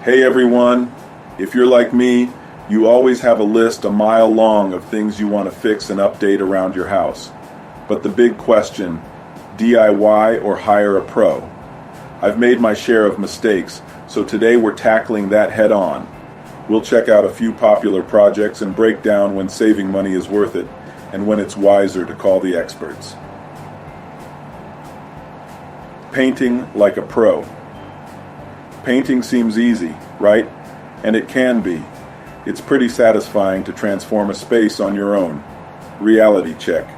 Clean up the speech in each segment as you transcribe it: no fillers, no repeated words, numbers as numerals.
Hey everyone, if you're like me, you always have a list a mile long of things you want to fix and update around your house. But the big question, DIY or hire a pro? I've made my share of mistakes, so today we're tackling that head on. We'll check out a few popular projects and break down when saving money is worth it and when it's wiser to call the experts. Painting like a pro. Painting seems easy, right? And it can be. It's pretty satisfying to transform a space on your own. Reality check.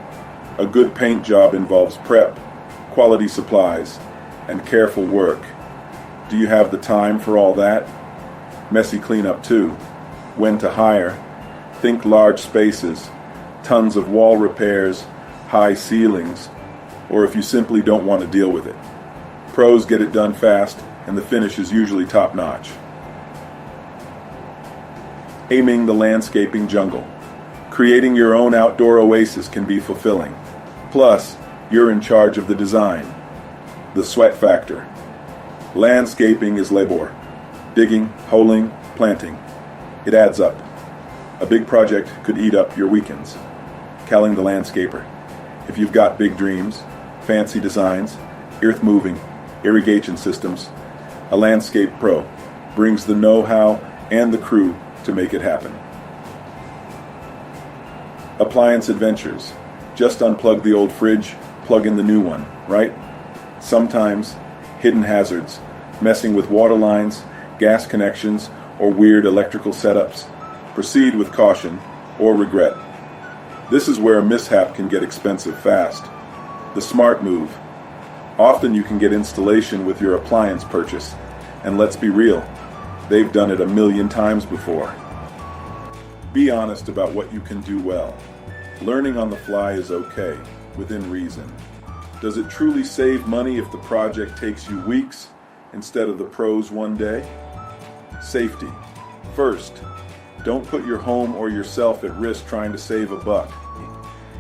A good paint job involves prep, quality supplies, and careful work. Do you have the time for all that? Messy cleanup too. When to hire? Think large spaces, tons of wall repairs, high ceilings, or if you simply don't want to deal with it. Pros get it done fast, and the finish is usually top-notch. Aiming the landscaping jungle. Creating your own outdoor oasis can be fulfilling. Plus, you're in charge of the design. The sweat factor. Landscaping is labor. Digging, holing, planting. It adds up. A big project could eat up your weekends. Calling the landscaper. If you've got big dreams, fancy designs, earth-moving, irrigation systems, a landscape pro brings the know-how and the crew to make it happen. Appliance adventures. Just unplug the old fridge, plug in the new one, right? Sometimes, hidden hazards, messing with water lines, gas connections, or weird electrical setups. Proceed with caution or regret. This is where a mishap can get expensive fast. The smart move. Often you can get installation with your appliance purchase, and let's be real, they've done it a million times before. Be honest about what you can do well. Learning on the fly is okay, within reason. Does it truly save money if the project takes you weeks instead of the pros one day? Safety. First, don't put your home or yourself at risk trying to save a buck.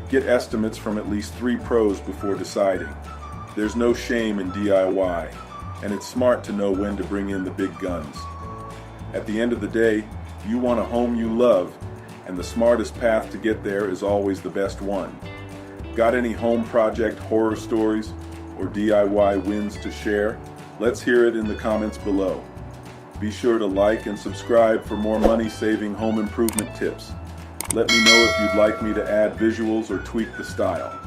Get estimates from at least 3 pros before deciding. There's no shame in DIY, and it's smart to know when to bring in the big guns. At the end of the day, you want a home you love, and the smartest path to get there is always the best one. Got any home project horror stories or DIY wins to share? Let's hear it in the comments below. Be sure to like and subscribe for more money-saving home improvement tips. Let me know if you'd like me to add visuals or tweak the style.